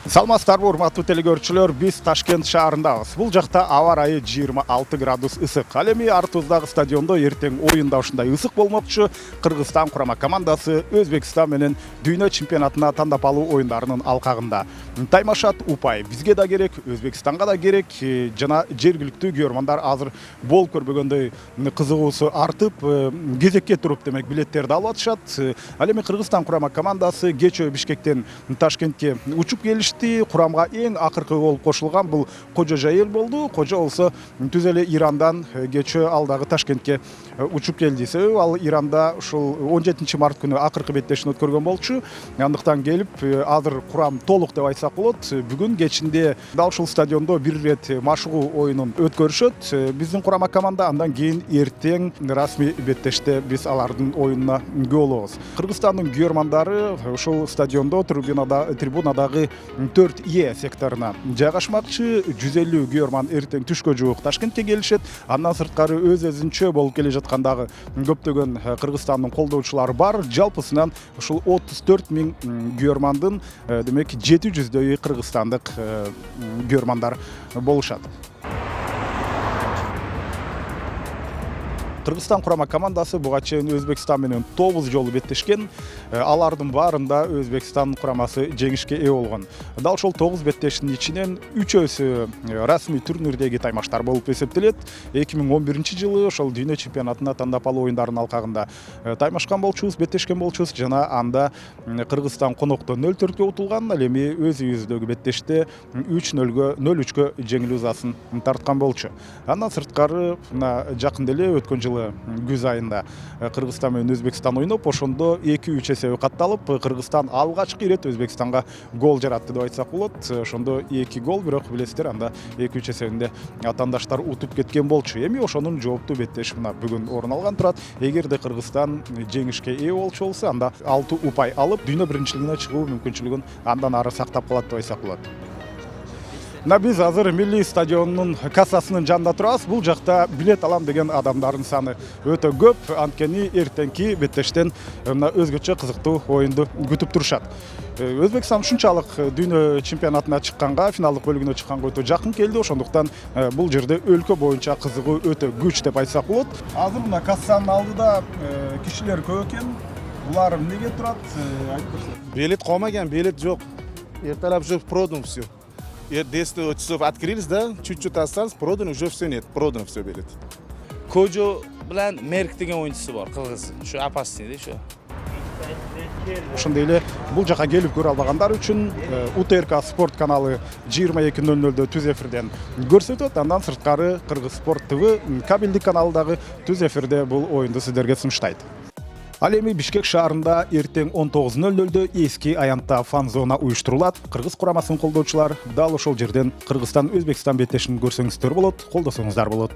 Саламатсыздарбы, урматтуу телекөрүүчүлөр, биз Ташкент шаарындабыз. Бул жакта аба ырайы 26 градус ысык. Ал эми артыбыздагы стадиондо эртең оюнда ушундай ысык болмокчу. Кыргызстан курама командасы Өзбекстан менен дүйнө чемпионатына тандап алуу оюндарынын алкагында таймашат. Упай бизге да керек, Өзбекстанга да керек. Жана жергиликтүү көрөрмандар азыр бол көрбөгөндөй кызыгуусу артып, кезекке туруп демек билеттерди алып атышат. Ал эми Кыргызстан курама командасы кечээ Бишкектен Ташкентке учуп келишти. Курамга эң акыркы болуп кошулган бул Кожо Жайыл болду. Кожо болсо түз эле Ирандан кечээ алдагы Ташкентке учуп келди. Себеби ал Иранда ушул 17 март күнү акыркы беттешин өткөргөн болчу. Андыктан келип азыр курам толук деп айтсак болот. Бүгүн кечинде дал ушул стадиондо бир рет машыгуу оюнун өткөрүшөт. Биздин курама команда андан кийин эртең расмий беттеште биз алардын оюнуна күбө болобуз. Кыргызстандын көрөрмандары ушул стадиондо трибунадагы 4Е секторуна жайгашмакчы. 150 көрөрман эртең түшкө жуук Ташкентке келишет. Андан сырткары өзүнчө болуп келе жаткандагы көптөгөн Кыргызстандын колдоочулары бар. Жалпысынан ушул 34 миң көрөрмандын демек 700дөй кыргызстандык көрөрмандар болушат. Кыргызстан курама командасы буга чейин Өзбекстан менен 9 жолу беттешкен. Алардын баарында Өзбекстан курамасы жеңишке ээ болгон. Дал ошол 9 беттештин ичинен 3өсү расмий турнирдеги таймаштар болуп эсептелет. 2011-жылы ошол дүйнө чемпионатына тандап алуу оюндарынын алкагында таймашкан болчубуз, беттешкен болчубуз. Жана анда Кыргызстан конокто 0-4кө утулган. Ал эми өз үйүбүздөгү беттеште 0-3кө жеңилүү ызасын тарткан болчу. Андан сырткары жакын деле өткөн жылы күз айында Кыргызстан менен Өзбекстан ойноп, ошондо 2-3 эсеби катталып, Кыргызстан алгачкы ирет Өзбекстанга гол жаратты деп айтсак болот. Ошондо 2 гол, бирок билесиздер, анда 2-3 эсебинде атаандаштар утуп кеткен болчу. Эми ошонун жооптуу беттеши мына бүгүн орун алган турат. Эгерде Кыргызстан жеңишке ээ болчу болсо, анда 6 упай алып, дүйнө биринчилигине чыгуу мүмкүнчүлүгүн андан ары сактап калат деп айтсак болот. Биз азыр Милли стадионунун кассасынын жанында турабыз. Бул жакта билет алам деген адамдардын саны өтө көп. Анткени эртеңки беттештен өзгөчө кызыктуу оюнду күтүп турушат. Өзбекстан ушунчалык дүйнө чемпионатына чыкканга, финалдык бөлүгүнө чыкканга өтө жакын келди. Ошондуктан бул жерде өлкө боюнча кызыгуу өтө күч деп айтсак болот. Азыр мына кассанын алдыда кишилер көп экен. Булар эмнеге турат? Айтып берсеңиз. Билет калмаган, билет жок. Эртелеп уже продано все. 10 часов открылись, да, чуть-чуть осталось, продано, уже все нет, продано все билет. Кожо билан Мерк деген оюнчусу бар, кыргыз. Ушу опасный да, ушу. Ошондой эле бул жака келип көрө албагандар үчүн УТРК спорт каналы 22:00 түз эфирден көрсөтөт. Андан сырткары Кыргыз Спорт ТВ кабелдик каналы дагы түз эфирде бул оюнду сиздерге сунуштайт. Ал эми Бишкек шаарында эртең 19:00 эски аянтта фан-зона уюштурулат. Кыргыз курамасынын колдоочулар дал ошол жерден Кыргызстан Өзбекстан беттешин көрсөңүздөр болот, колдосоңуздар болот.